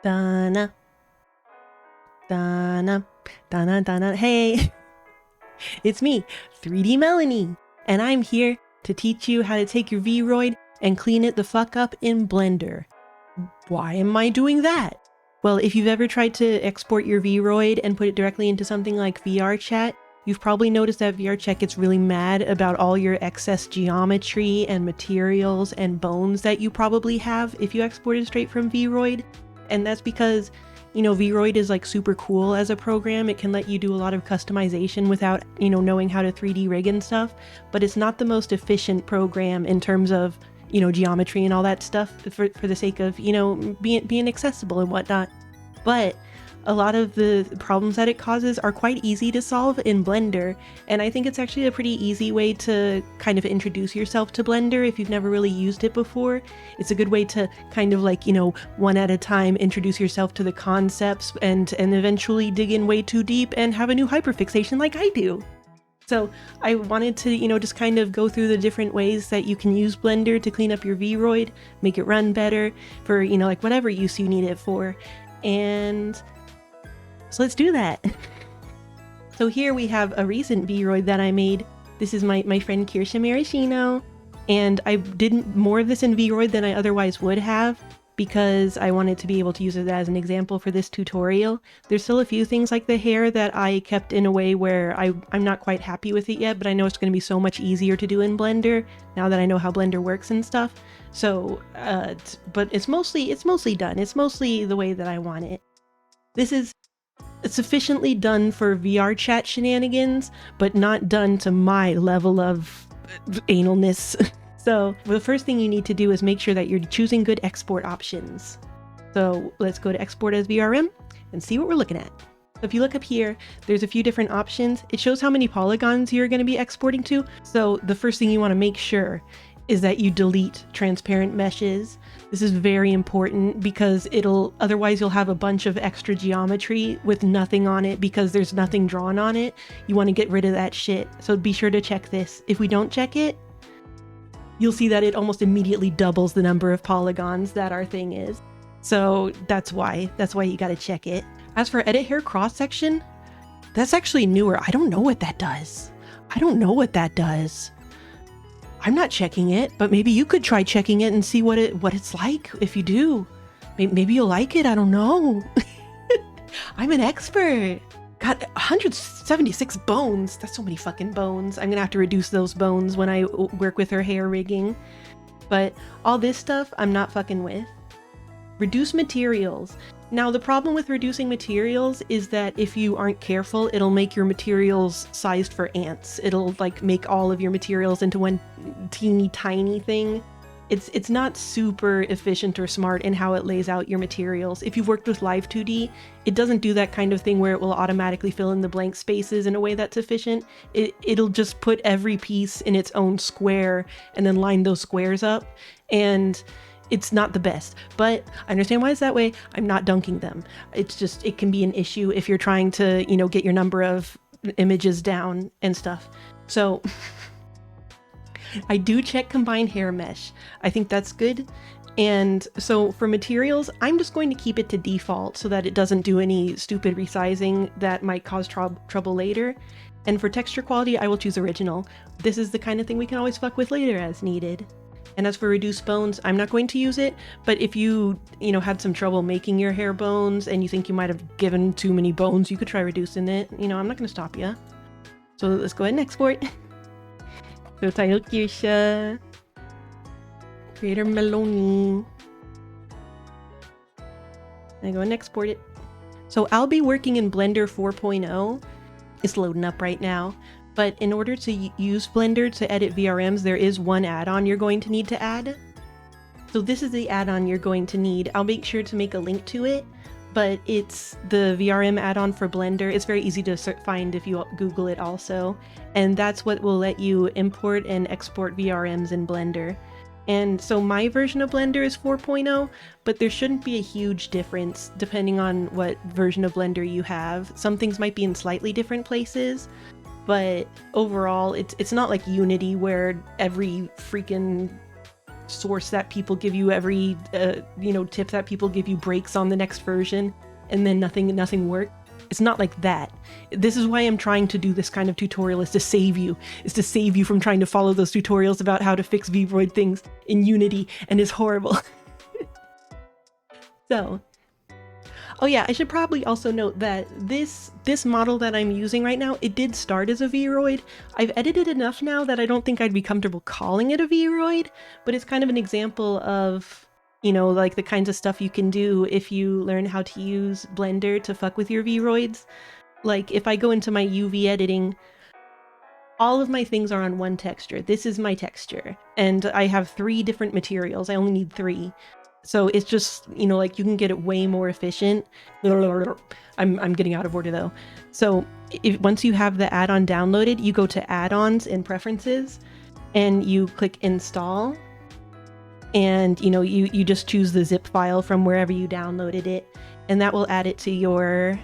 Dana, Dana, Dana, Dana. Hey, it's me, 3D Melanie, and I'm here to teach you how to take your VRoid and clean it the fuck up in Blender. Why am I doing that? Well, if you've ever tried to export your VRoid and put it directly into something like VRChat, you've probably noticed that VRChat gets really mad about all your excess geometry and materials and bones that you probably have if you export it straight from VRoid. And that's because, VRoid is like super cool as a program. It can let you do a lot of customization without, knowing how to 3D rig and stuff, but it's not the most efficient program in terms of, geometry and all that stuff for the sake of, being accessible and whatnot. But a lot of the problems that it causes are quite easy to solve in Blender, and I think it's actually a pretty easy way to kind of introduce yourself to Blender if you've never really used it before. It's a good way to kind of like, one at a time introduce yourself to the concepts and eventually dig in way too deep and have a new hyperfixation like I do. So I wanted to, just kind of go through the different ways that you can use Blender to clean up your VRoid, make it run better for, like whatever use you need it for. And so let's do that. So here we have a recent VRoid that I made. This is my friend Kirsha Maraschino, and I did more of this in VRoid than I otherwise would have because I wanted to be able to use it as an example for this tutorial. There's still a few things like the hair that I kept in a way where I'm not quite happy with it yet, but I know it's going to be so much easier to do in Blender now that I know how Blender works and stuff. So, but it's mostly done. It's mostly the way that I want it. This is sufficiently done for VRChat shenanigans, but not done to my level of analness. So the first thing you need to do is make sure that you're choosing good export options. So let's go to export as VRM and see what we're looking at. So if you look up here, there's a few different options. It shows how many polygons you're going to be exporting to. So the first thing you want to make sure is that you delete transparent meshes. This is very important because otherwise you'll have a bunch of extra geometry with nothing on it because there's nothing drawn on it. You want to get rid of that shit. So be sure to check this. If we don't check it, you'll see that it almost immediately doubles the number of polygons that our thing is. So that's why you got to check it. As for edit hair cross section, that's actually newer. I don't know what that does. I'm not checking it, but maybe you could try checking it and see what it's like. If you do, maybe you'll like it. I don't know. I'm an expert. Got 176 bones. That's so many fucking bones. I'm gonna have to reduce those bones when I work with her hair rigging. But all this stuff, I'm not fucking with. Reduce materials. Now, the problem with reducing materials is that if you aren't careful, it'll make your materials sized for ants. It'll like make all of your materials into one teeny tiny thing. It's not super efficient or smart in how it lays out your materials. If you've worked with Live 2D, it doesn't do that kind of thing where it will automatically fill in the blank spaces in a way that's efficient. It'll just put every piece in its own square and then line those squares up. And it's not the best, but I understand why it's that way. I'm not dunking them. It's just, it can be an issue if you're trying to, get your number of images down and stuff. So I do check combined hair mesh. I think that's good. And so for materials, I'm just going to keep it to default so that it doesn't do any stupid resizing that might cause trouble later. And for texture quality, I will choose original. This is the kind of thing we can always fuck with later as needed. And as for reduce bones, I'm not going to use it, but if you, had some trouble making your hair bones and you think you might have given too many bones, you could try reducing it. I'm not going to stop you. So let's go ahead and export. So title Kirsha, creator Melanie. I go and export it. So I'll be working in Blender 4.0. It's loading up right now. But in order to use Blender to edit VRMs, there is one add-on you're going to need to add. So this is the add-on you're going to need. I'll make sure to make a link to it, but it's the VRM add-on for Blender. It's very easy to find if you Google it also. And that's what will let you import and export VRMs in Blender. And so my version of Blender is 4.0, but there shouldn't be a huge difference depending on what version of Blender you have. Some things might be in slightly different places, but overall it's not like Unity where every freaking source that people give you, every tip that people give you breaks on the next version, and then nothing worked. It's not like that. This is why I'm trying to do this kind of tutorial, is to save you from trying to follow those tutorials about how to fix VRoid things in Unity, and it's horrible. So, oh yeah, I should probably also note that this model that I'm using right now, it did start as a VRoid. I've edited enough now that I don't think I'd be comfortable calling it a VRoid, but it's kind of an example of, like the kinds of stuff you can do if you learn how to use Blender to fuck with your VRoids. Like if I go into my UV editing, all of my things are on one texture. This is my texture, and I have 3 different materials. I only need 3. So it's just, like you can get it way more efficient. I'm getting out of order though. So once you have the add-on downloaded, you go to add-ons in preferences and you click install. And you just choose the zip file from wherever you downloaded it, and that will add it to your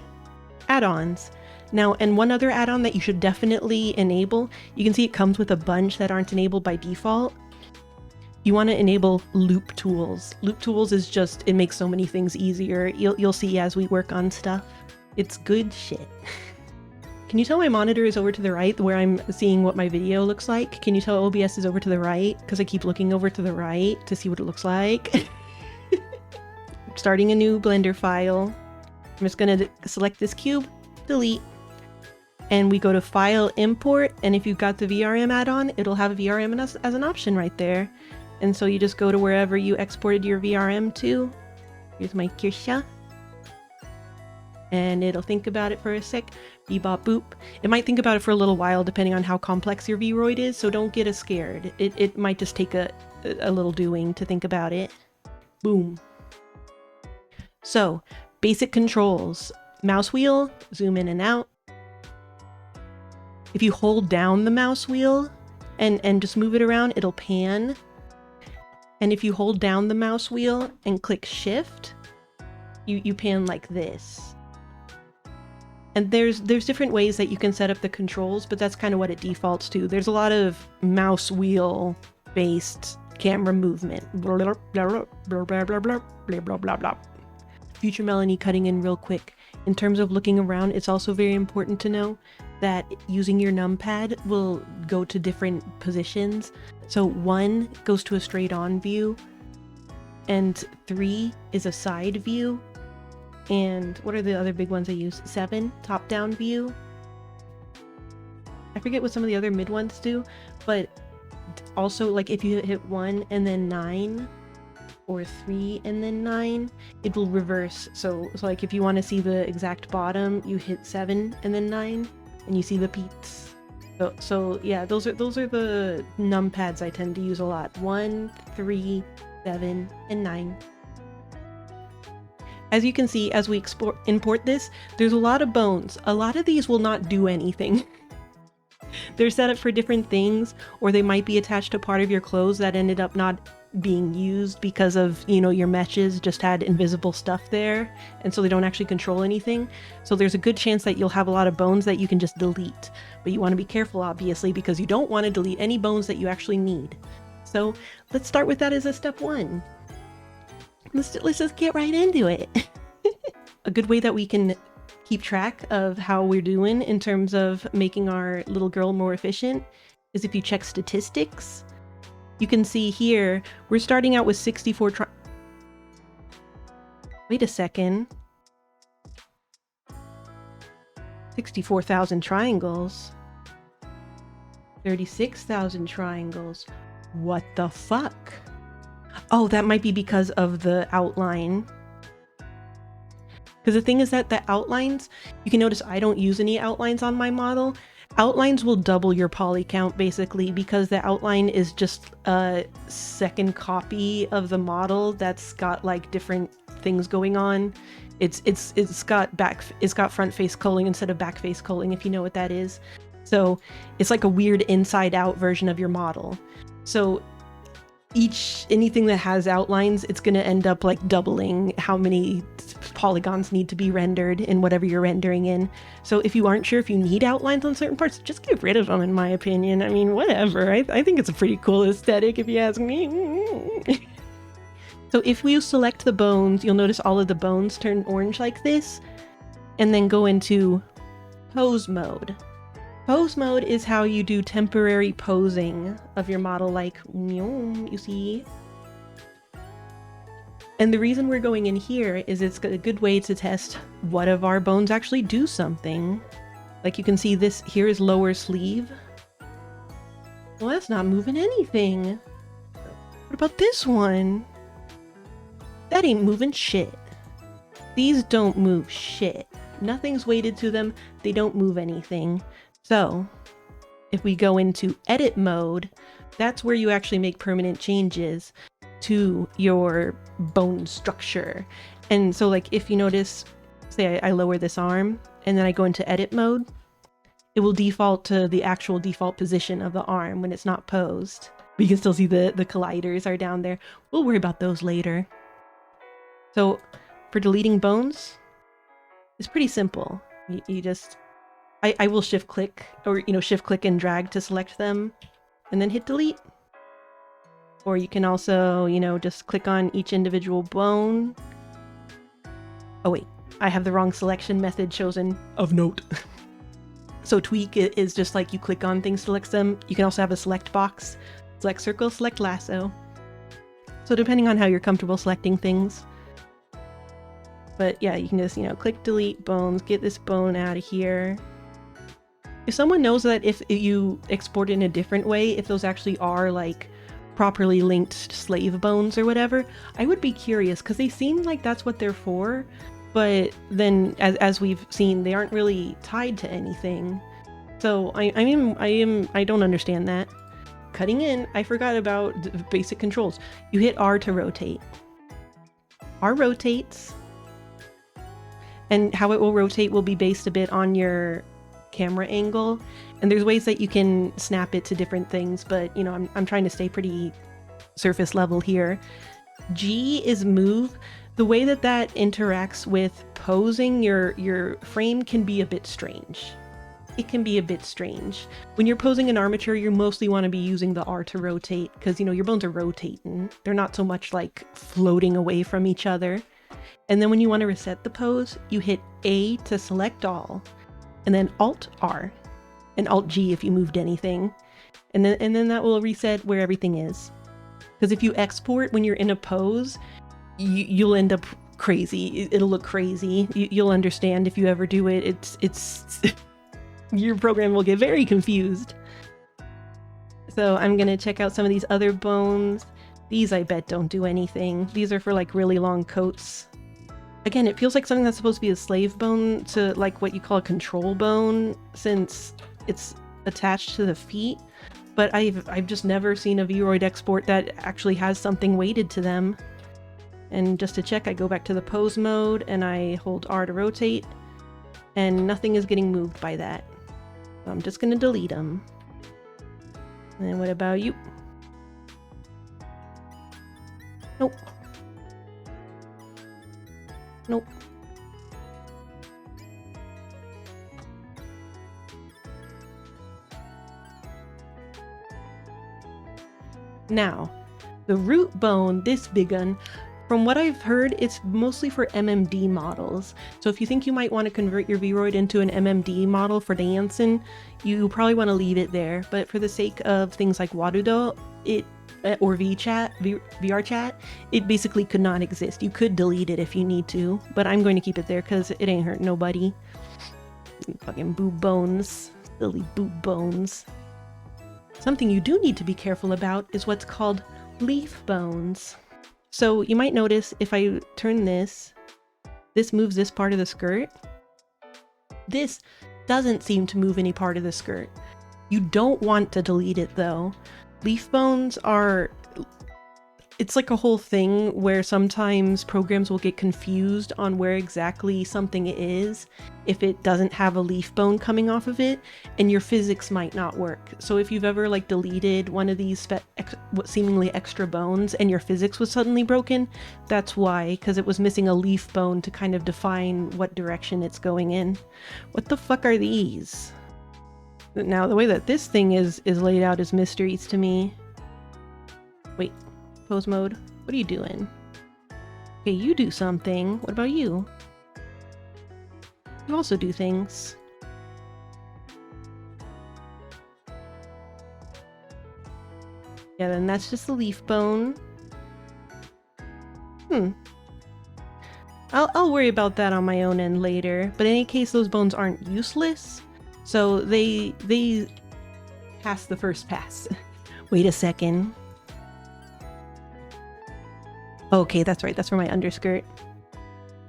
add-ons. Now, and one other add-on that you should definitely enable, you can see it comes with a bunch that aren't enabled by default. You want to enable loop tools. Loop tools is just, it makes so many things easier. You'll see as we work on stuff. It's good shit. Can you tell my monitor is over to the right where I'm seeing what my video looks like? Can you tell OBS is over to the right? Because I keep looking over to the right to see what it looks like. I'm starting a new Blender file. I'm just going to select this cube, delete, and we go to File, Import, and if you've got the VRM add-on, it'll have VRM as an option right there. And so you just go to wherever you exported your VRM to. Here's my Kirsha. And it'll think about it for a sec. Bebop boop. It might think about it for a little while depending on how complex your VRoid is, so don't get scared. It might just take a little doing to think about it. Boom. So, basic controls. Mouse wheel, zoom in and out. If you hold down the mouse wheel and just move it around, it'll pan. And if you hold down the mouse wheel and click shift, you pan like this. And there's different ways that you can set up the controls, but that's kind of what it defaults to. There's a lot of mouse wheel based camera movement. Blah, blah, blah, blah, blah, blah, blah, blah, blah, blah. Future Melanie cutting in real quick. In terms of looking around, it's also very important to know that using your numpad will go to different positions. So 1 goes to a straight on view, and 3 is a side view. And what are the other big ones I use? 7, top down view. I forget what some of the other mid ones do, but also like if you hit 1 and then 9, or 3 and then 9, it will reverse. So like if you want to see the exact bottom, you hit 7 and then 9, and you see the peaks. So yeah, those are the numpads I tend to use a lot. 1, 3, 7, and 9. As you can see, as we import this, there's a lot of bones. A lot of these will not do anything. They're set up for different things, or they might be attached to part of your clothes that ended up not being used because of, your meshes just had invisible stuff there, and so they don't actually control anything. So there's a good chance that you'll have a lot of bones that you can just delete. But you want to be careful, obviously, because you don't want to delete any bones that you actually need. So let's start with that as a step 1. Let's just get right into it. A good way that we can keep track of how we're doing in terms of making our little girl more efficient is if you check statistics. You can see here, we're starting out with 64 wait a second. 64,000 triangles. 36,000 triangles. What the fuck? Oh, that might be because of the outline. Because the thing is that the outlines, you can notice I don't use any outlines on my model. Outlines will double your poly count basically because the outline is just a second copy of the model that's got like different things going on. It's got front face culling instead of back face culling, if you know what that is. So it's like a weird inside out version of your model. So anything that has outlines, it's going to end up like doubling how many polygons need to be rendered in whatever you're rendering in. So if you aren't sure if you need outlines on certain parts, just get rid of them, in my opinion. I mean, whatever. I think it's a pretty cool aesthetic if you ask me. So if we select the bones, you'll notice all of the bones turn orange like this, and then go into pose mode. Pose mode is how you do temporary posing of your model, like, you see. And the reason we're going in here is it's a good way to test what of our bones actually do something. Like you can see this here is lower sleeve. Well, that's not moving anything. What about this one? That ain't moving shit. These don't move shit. Nothing's weighted to them. They don't move anything. So if we go into edit mode, that's where you actually make permanent changes to your bone structure. And so like if you notice, say I lower this arm and then I go into edit mode, it will default to the actual default position of the arm when it's not posed. But you can still see the colliders are down there. We'll worry about those later. So for deleting bones, it's pretty simple. You just, I will shift click, or shift click and drag to select them and then hit delete. Or you can also, just click on each individual bone. Oh wait, I have the wrong selection method chosen of note. So tweak is just like you click on things, select them. You can also have a select box, select circle, select lasso. So depending on how you're comfortable selecting things. But yeah, you can just, click delete bones, get this bone out of here. If someone knows that if you export it in a different way, if those actually are like properly linked slave bones or whatever, I would be curious because they seem like that's what they're for. But then as we've seen, they aren't really tied to anything. So I don't understand that. Cutting in, I forgot about the basic controls. You hit R to rotate. R rotates. And how it will rotate will be based a bit on your camera angle. And there's ways that you can snap it to different things, but I'm trying to stay pretty surface level here. G is move. The way that interacts with posing your frame can be a bit strange. It can be a bit strange. When you're posing an armature, you mostly want to be using the R to rotate because your bones are rotating. They're not so much like floating away from each other. And then when you want to reset the pose, you hit A to select all, and then Alt-R, and Alt-G if you moved anything. And then that will reset where everything is. Because if you export when you're in a pose, you'll end up crazy. It'll look crazy. You'll understand if you ever do it. It's your program will get very confused. So I'm going to check out some of these other bones. These I bet don't do anything. These are for like really long coats. Again, it feels like something that's supposed to be a slave bone to like what you call a control bone since it's attached to the feet. But I've just never seen a VRoid export that actually has something weighted to them. And just to check, I go back to the pose mode and I hold R to rotate, and nothing is getting moved by that. So I'm just going to delete them. And what about you? Nope. Nope. Now, the root bone, this big one, from what I've heard, it's mostly for MMD models. So if you think you might want to convert your VRoid into an MMD model for dancing, you probably want to leave it there. But for the sake of things like Warudo, or VR chat, it basically could not exist. You could delete it if you need to, but I'm going to keep it there because it ain't hurt nobody. Fucking boob bones. Silly boob bones. Something you do need to be careful about is what's called leaf bones. So you might notice if I turn this moves this part of the skirt. This doesn't seem to move any part of the skirt. You don't want to delete it though. Leaf bones are it's like a whole thing where sometimes programs will get confused on where exactly something is if it doesn't have a leaf bone coming off of it, and your physics might not work. So if you've ever like deleted one of these seemingly extra bones and your physics was suddenly broken, that's why, because it was missing a leaf bone to kind of define what direction it's going in. What the fuck are these? Now the way that this thing is laid out is mysteries to me. Wait. Pose mode. What are you doing? Okay, you do something. What about you? You also do things. Yeah, then that's just the leaf bone. I'll worry about that on my own end later, but in any case, those bones aren't useless, so they pass the first pass. Wait a second. Okay, that's right, that's for my underskirt.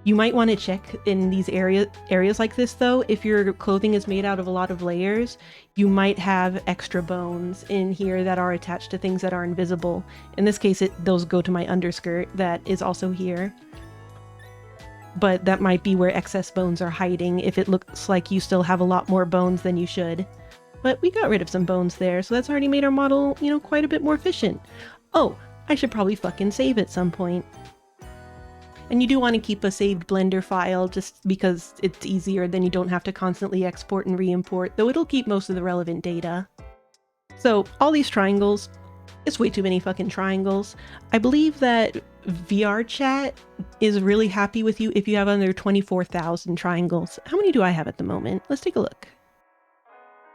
You might want to check in these areas like this though. If your clothing is made out of a lot of layers, you might have extra bones in here that are attached to things that are invisible. In this case, those go to my underskirt that is also here. But that might be where excess bones are hiding if it looks like you still have a lot more bones than you should. But we got rid of some bones there, so that's already made our model, you know, quite a bit more efficient. Oh, I should probably fucking save at some point. And you do want to keep a saved Blender file just because it's easier, then you don't have to constantly export and re-import, though it'll keep most of the relevant data. So all these triangles, it's way too many fucking triangles. I believe that VR chat is really happy with you if you have under 24,000 triangles. How many do I have at the moment? Let's take a look.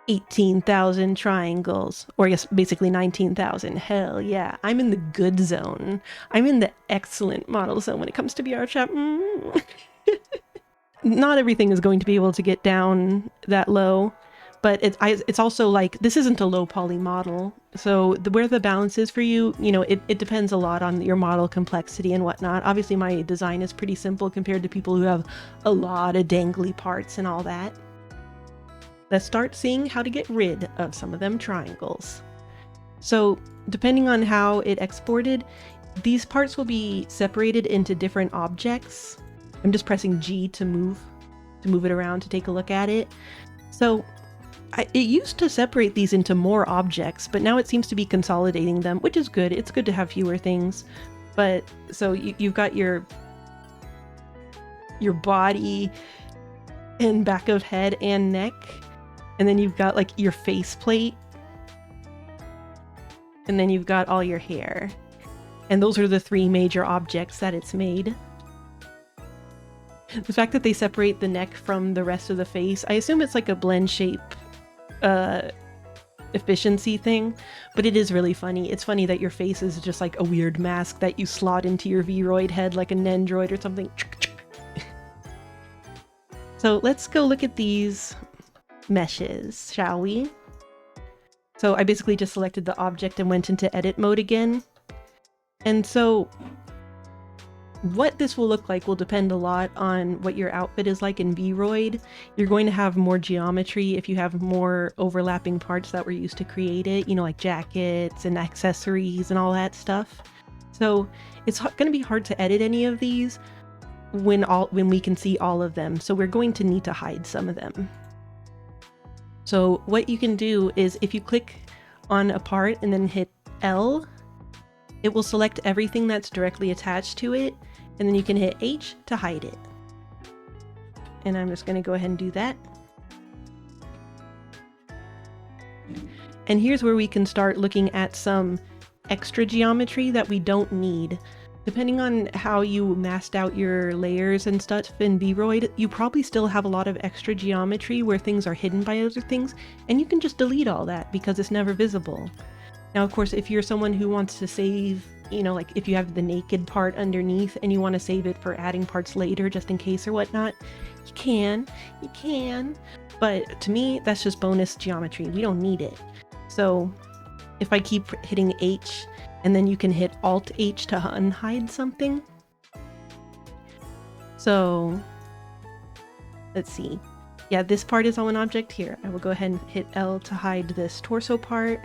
18,000 triangles, or I guess basically 19,000. Hell yeah, I'm in the good zone. I'm in the excellent model zone when it comes to VR chat. Not everything is going to be able to get down that low, but it's also like, this isn't a low poly model, so where the balance is for you, you know, it depends a lot on your model complexity and whatnot. Obviously my design is pretty simple compared to people who have a lot of dangly parts and all that. Let's start seeing how to get rid of some of them triangles. So depending on how it exported, these parts will be separated into different objects. I'm just pressing G to move it around to take a look at it. So it used to separate these into more objects, but now it seems to be consolidating them, which is good. It's good to have fewer things. But so you've got your body and back of head and neck. And then you've got like your face plate. And then you've got all your hair. And those are the three major objects that it's made. The fact that they separate the neck from the rest of the face, I assume it's like a blend shape efficiency thing, but it is really funny. It's funny that your face is just like a weird mask that you slot into your VRoid head like a Nendroid or something. So let's go look at these meshes, shall we? So I basically just selected the object and went into edit mode again. And so what this will look like will depend a lot on what your outfit is like in VRoid. You're going to have more geometry if you have more overlapping parts that were used to create it, you know, like jackets and accessories and all that stuff. So it's going to be hard to edit any of these when we can see all of them. So we're going to need to hide some of them. So what you can do is if you click on a part and then hit L, it will select everything that's directly attached to it, and then you can hit H to hide it. And I'm just going to go ahead and do that. And here's where we can start looking at some extra geometry that we don't need. Depending on how you masked out your layers and stuff in VRoid, you probably still have a lot of extra geometry where things are hidden by other things, and you can just delete all that because it's never visible. Now, of course, if you're someone who wants to save, you know, like if you have the naked part underneath and you want to save it for adding parts later just in case or whatnot, you can. But to me, that's just bonus geometry. We don't need it. So if I keep hitting H, and then you can hit Alt H to unhide something. So let's see. Yeah, this part is on an object here. I will go ahead and hit L to hide this torso part.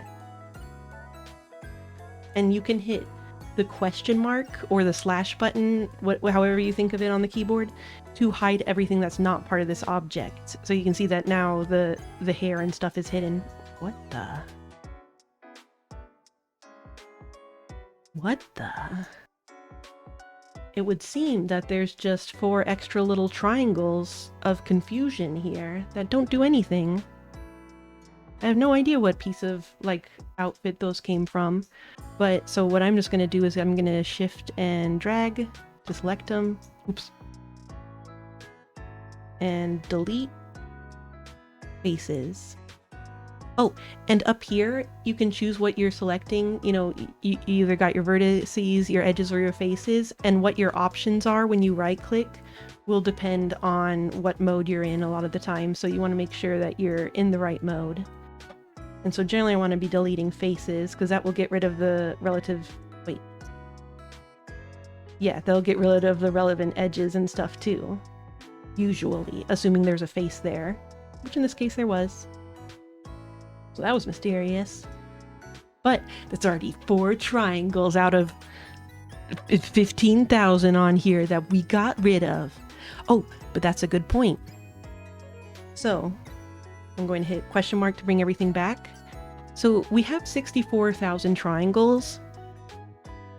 And you can hit the question mark or the slash button, however you think of it on the keyboard, to hide everything that's not part of this object. So you can see that now the hair and stuff is hidden. What the? What the? It would seem that there's just 4 extra little triangles of confusion here that don't do anything. I have no idea what piece of, like, outfit those came from. But, so what I'm just gonna do is I'm gonna shift and drag to select them. Oops. And delete faces. Oh, and up here, you can choose what you're selecting. You know, you either got your vertices, your edges, or your faces, and what your options are when you right-click will depend on what mode you're in a lot of the time, so you want to make sure that you're in the right mode. And so generally I want to be deleting faces, because that will get rid of the relative... wait. Yeah, they'll get rid of the relevant edges and stuff too. Usually, assuming there's a face there, which in this case there was. So that was mysterious. But that's already 4 triangles out of 15,000 on here that we got rid of. Oh, but that's a good point. So I'm going to hit question mark to bring everything back. So we have 64,000 triangles.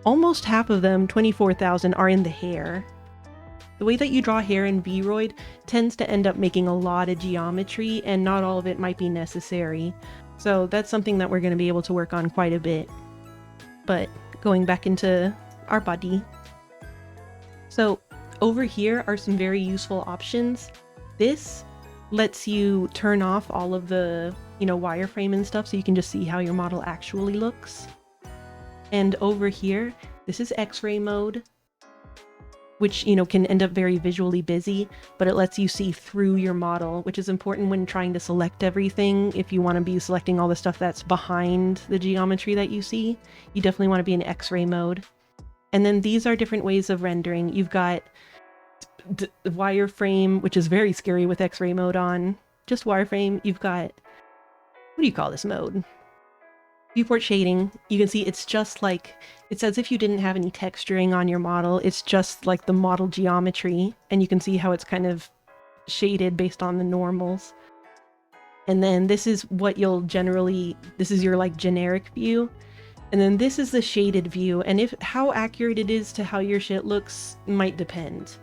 Almost half of them, 24,000, are in the hair. The way that you draw hair in VRoid tends to end up making a lot of geometry, and not all of it might be necessary. So that's something that we're going to be able to work on quite a bit. But going back into our body. So over here are some very useful options. This lets you turn off all of the, wireframe and stuff, so you can just see how your model actually looks. And over here, this is X-ray mode, which, can end up very visually busy, but it lets you see through your model, which is important when trying to select everything. If you want to be selecting all the stuff that's behind the geometry that you see, you definitely want to be in X-ray mode. And then these are different ways of rendering. You've got wireframe, which is very scary with X-ray mode on. Just wireframe. You've got, what do you call this mode? Viewport shading. You can see it's just like, it's as if you didn't have any texturing on your model. It's just like the model geometry, and you can see how it's kind of shaded based on the normals. And then this is what you'll generally, this is your like generic view. And then this is the shaded view, and how accurate it is to how your shit looks might depend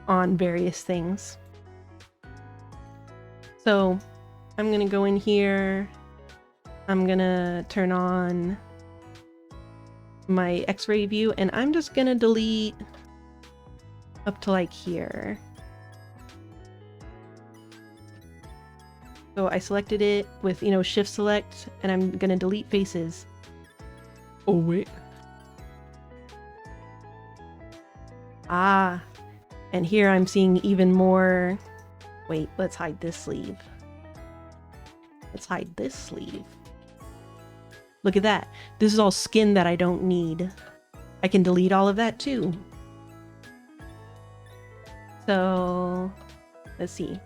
on various things. So I'm gonna go in here. I'm gonna turn on my X-ray view, and I'm just gonna delete up to like here. So I selected it with, shift select, and I'm gonna delete faces. Oh, wait. Ah, and here I'm seeing even more. Wait, let's hide this sleeve. Let's hide this sleeve. Look at that. This is all skin that I don't need. I can delete all of that too. So let's see.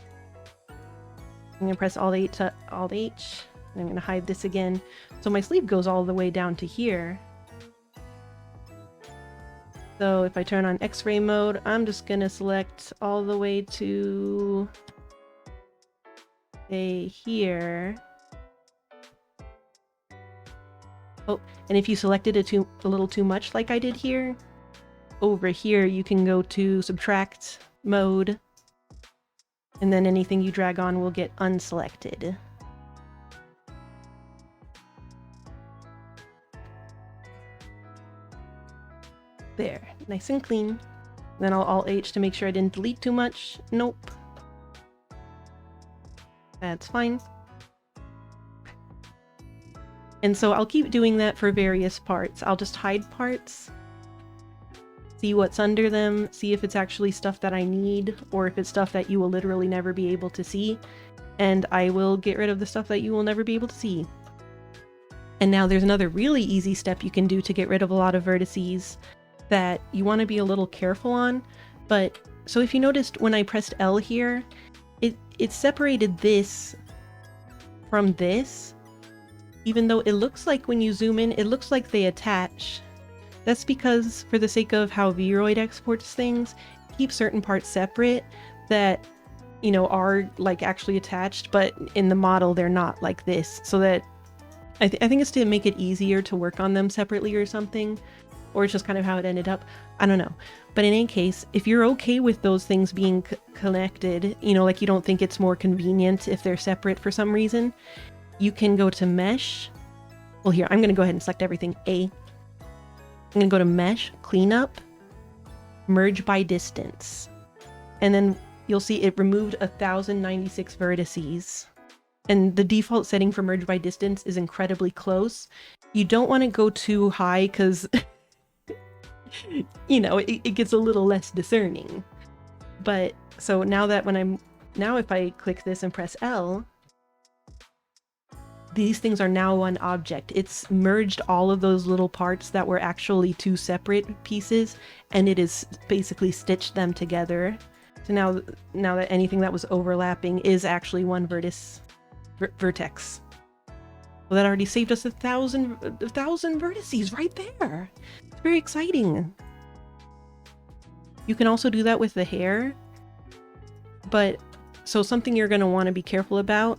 I'm gonna press Alt-H to Alt-H. And I'm gonna hide this again. So my sleeve goes all the way down to here. So if I turn on X-ray mode, I'm just gonna select all the way to, say, here. Oh, and if you selected it a little too much like I did here, over here you can go to subtract mode, and then anything you drag on will get unselected. There, nice and clean. Then I'll Alt-H to make sure I didn't delete too much. Nope. That's fine. And so I'll keep doing that for various parts. I'll just hide parts, see what's under them, see if it's actually stuff that I need, or if it's stuff that you will literally never be able to see, and I will get rid of the stuff that you will never be able to see. And now there's another really easy step you can do to get rid of a lot of vertices that you want to be a little careful on. But so if you noticed when I pressed L here, it separated this from this, even though it looks like when you zoom in, it looks like they attach. That's because for the sake of how VRoid exports things, keep certain parts separate that, you know, are like actually attached, but in the model they're not like this, so that I think it's to make it easier to work on them separately or something, or it's just kind of how it ended up. I don't know. But in any case, if you're okay with those things being connected, you know, like you don't think it's more convenient if they're separate for some reason, you can go to mesh. Well, here, I'm going to go ahead and select everything. I'm going to go to mesh, cleanup, merge by distance. And then you'll see it removed 1,096 vertices. And the default setting for merge by distance is incredibly close. You don't want to go too high because, you know, it gets a little less discerning. But so now that now if I click this and press L, these things are now one object. It's merged all of those little parts that were actually two separate pieces, and it is basically stitched them together. So now that anything that was overlapping is actually one vertex. Well, that already saved us 1,000 vertices right there. It's very exciting. You can also do that with the hair, but so something you're going to want to be careful about.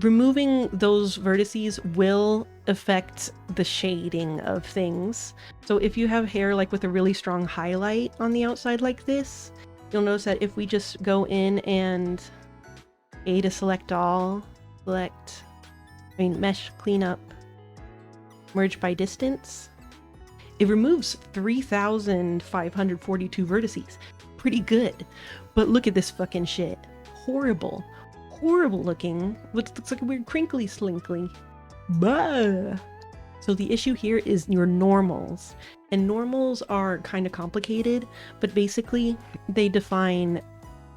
Removing those vertices will affect the shading of things. So if you have hair like with a really strong highlight on the outside like this, you'll notice that if we just go in and A to select all, mesh, cleanup, merge by distance, it removes 3,542 vertices. Pretty good. But look at this fucking shit. Horrible. Horrible looking. What looks like a weird crinkly slinkly. Bah! So the issue here is your normals. And normals are kind of complicated, but basically they define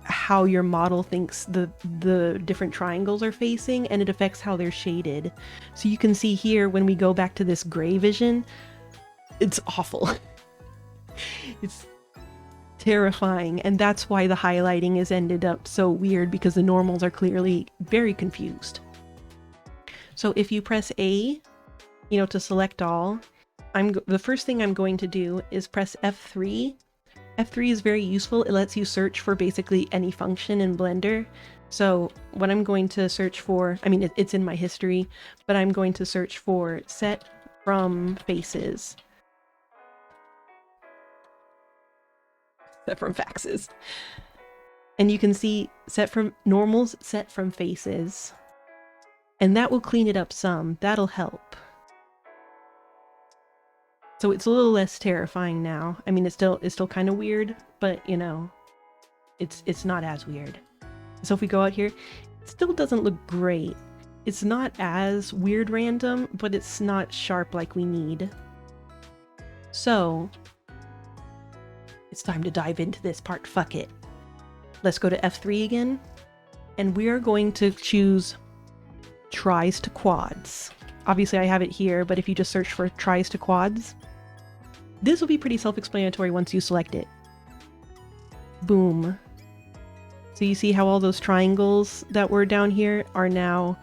how your model thinks the different triangles are facing, and it affects how they're shaded. So you can see here when we go back to this gray vision, it's awful. It's terrifying, and that's why the highlighting is ended up so weird, because the normals are clearly very confused. So if you press A, you know, to select all, the first thing I'm going to do is press F3. F3 is very useful. It lets you search for basically any function in Blender. So what I'm going to search for, I mean, it's in my history, but I'm going to search for set from faces. Set from faxes. And you can see set from normals, set from faces. And that will clean it up some. That'll help. So it's a little less terrifying now. I mean, it's still kind of weird, but you know, it's not as weird. So if we go out here, it still doesn't look great. It's not as weird random, but it's not sharp like we need. So it's time to dive into this part. Fuck it. Let's go to F3 again, and we are going to choose tries to quads. Obviously I have it here, but if you just search for tries to quads, this will be pretty self-explanatory once you select it. Boom. So you see how all those triangles that were down here are now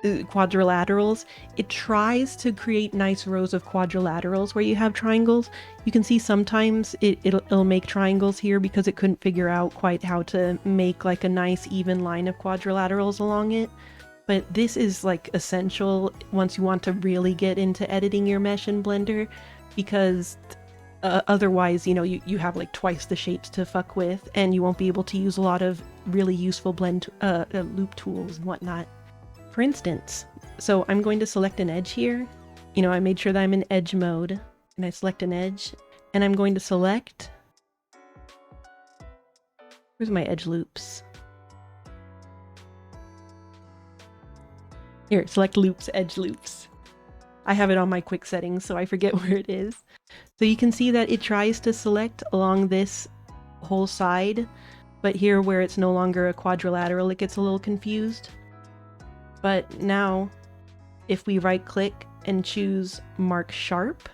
quadrilaterals. It tries to create nice rows of quadrilaterals where you have triangles. You can see sometimes it'll make triangles here because it couldn't figure out quite how to make like a nice even line of quadrilaterals along it. But this is like essential once you want to really get into editing your mesh in Blender, because otherwise, you know, you have like twice the shapes to fuck with, and you won't be able to use a lot of really useful loop tools and whatnot. For instance, so I'm going to select an edge here. You know, I made sure that I'm in edge mode, and I select an edge, and I'm going to select, where's my edge loops? Here, select loops, edge loops. I have it on my quick settings, so I forget where it is. So you can see that it tries to select along this whole side, but here where it's no longer a quadrilateral, it gets a little confused. But now, if we right click and choose mark sharp,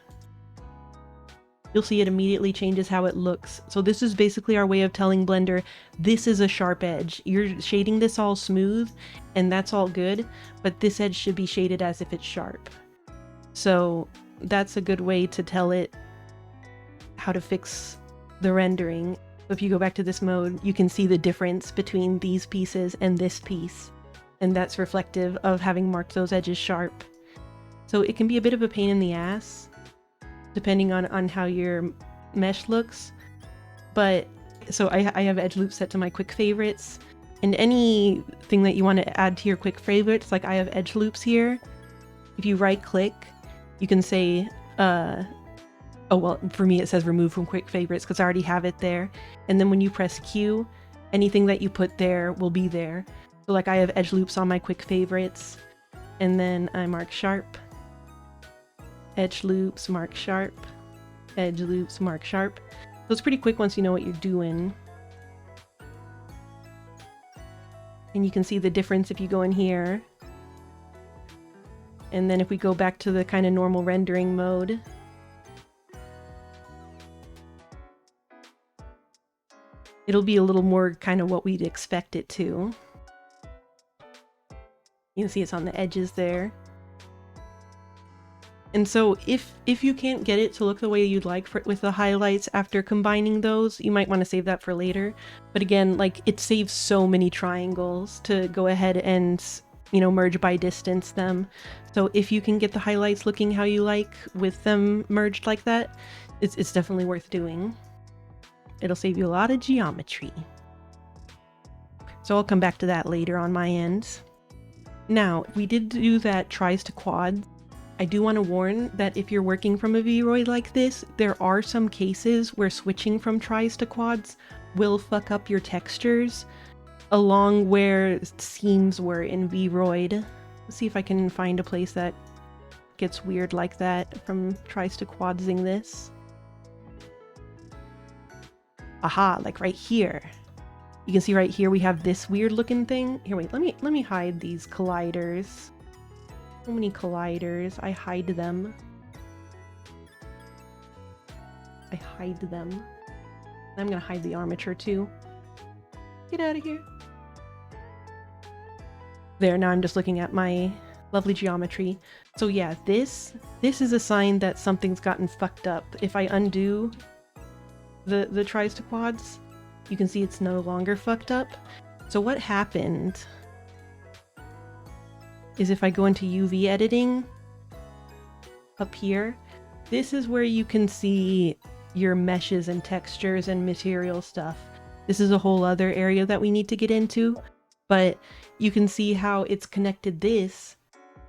you'll see it immediately changes how it looks. So this is basically our way of telling Blender, this is a sharp edge. You're shading this all smooth, and that's all good, but this edge should be shaded as if it's sharp. So that's a good way to tell it how to fix the rendering. So if you go back to this mode, you can see the difference between these pieces and this piece. And that's reflective of having marked those edges sharp. So it can be a bit of a pain in the ass, depending on how your mesh looks. But so I have edge loops set to my quick favorites, and anything that you want to add to your quick favorites, like I have edge loops here. If you right click, you can say, oh well, for me it says remove from quick favorites because I already have it there. And then when you press Q, anything that you put there will be there. So like I have edge loops on my quick favorites, and then I mark sharp, edge loops, mark sharp, edge loops, mark sharp. So it's pretty quick once you know what you're doing. And you can see the difference if you go in here. And then if we go back to the kind of normal rendering mode, it'll be a little more kind of what we'd expect it to. You can see it's on the edges there. And so if you can't get it to look the way you'd like with the highlights after combining those, you might want to save that for later. But again, like it saves so many triangles to go ahead and, you know, merge by distance them. So if you can get the highlights looking how you like with them merged like that, it's definitely worth doing. It'll save you a lot of geometry. So I'll come back to that later on my end. Now, we did do that tries to quads. I do want to warn that if you're working from a VRoid like this, there are some cases where switching from tries to quads will fuck up your textures along where seams were in VRoid. Let's see if I can find a place that gets weird like that from tries to quadsing this. Aha, like right here. You can see right here we have this weird looking thing. Here, wait, let me hide these colliders. So many colliders. I hide them. I hide them. I'm gonna hide the armature too. Get out of here. There, now I'm just looking at my lovely geometry. So yeah, this is a sign that something's gotten fucked up. If I undo the tries to quads, you can see it's no longer fucked up. So what happened is if I go into UV editing up here, this is where you can see your meshes and textures and material stuff. This is a whole other area that we need to get into, but you can see how it's connected this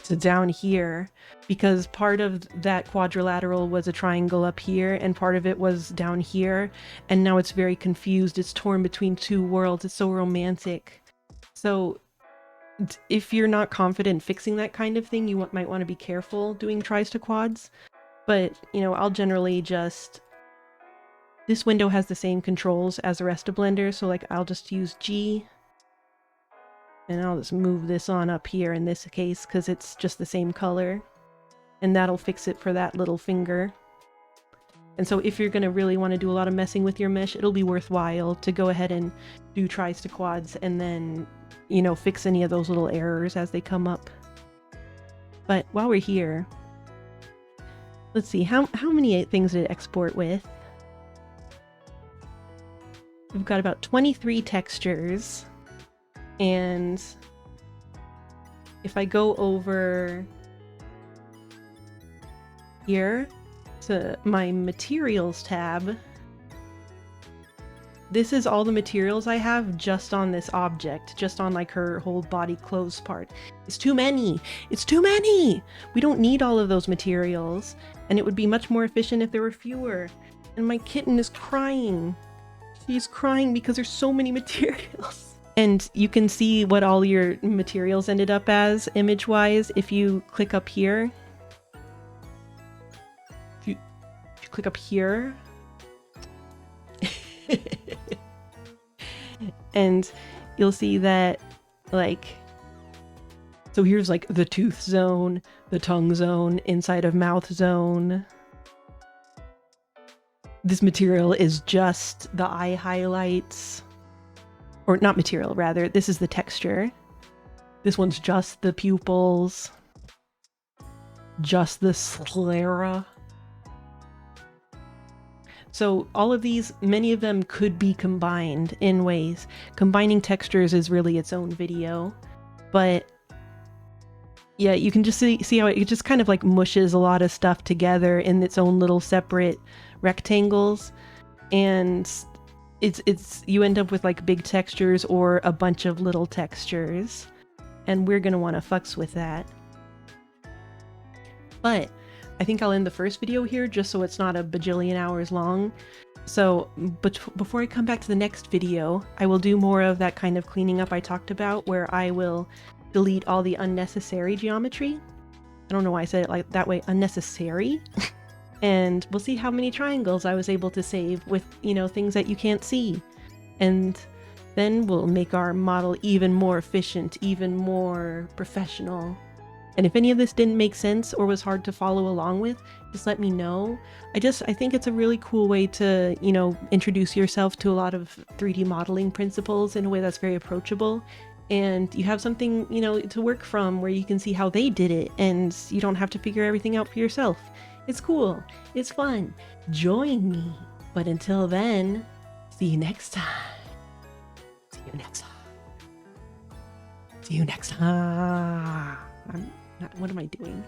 to down here, because part of that quadrilateral was a triangle up here and part of it was down here, and now it's very confused. It's torn between two worlds. It's so romantic. So if you're not confident fixing that kind of thing, you might want to be careful doing tries to quads. But, you know, I'll generally just... This window has the same controls as the rest of Blender, so like I'll just use G. And I'll just move this on up here in this case because it's just the same color. And that'll fix it for that little finger. And so if you're going to really want to do a lot of messing with your mesh, it'll be worthwhile to go ahead and do tries to quads and then, you know, fix any of those little errors as they come up. But while we're here, let's see, how many things did it export with? We've got about 23 textures. And if I go over here to my materials tab, this is all the materials I have just on this object, just on like her whole body clothes part. It's too many! It's too many! We don't need all of those materials, and it would be much more efficient if there were fewer. And my kitten is crying. She's crying because there's so many materials. And you can see what all your materials ended up as image-wise if you click up here. If you click up here. And you'll see that, like, so here's like the tooth zone, the tongue zone, inside of mouth zone. This material is just the eye highlights. Or not material, rather, this is the texture. This one's just the pupils. just the sclera. So all of these, many of them could be combined in ways. Combining textures is really its own video, but yeah, you can just see how it just kind of like mushes a lot of stuff together in its own little separate rectangles, and it's you end up with like big textures or a bunch of little textures, and we're gonna want to fucks with that. But I think I'll end the first video here just so it's not a bajillion hours long. So before I come back to the next video, I will do more of that kind of cleaning up I talked about, where I will delete all the unnecessary geometry. I don't know why I said it like that way, unnecessary. And we'll see how many triangles I was able to save with, you know, things that you can't see. And then we'll make our model even more efficient, even more professional. And if any of this didn't make sense or was hard to follow along with, just let me know. I think it's a really cool way to, you know, introduce yourself to a lot of 3D modeling principles in a way that's very approachable. And you have something, you know, to work from where you can see how they did it and you don't have to figure everything out for yourself. It's cool. It's fun. Join me. But until then, see you next time. See you next time. See you next time. What am I doing?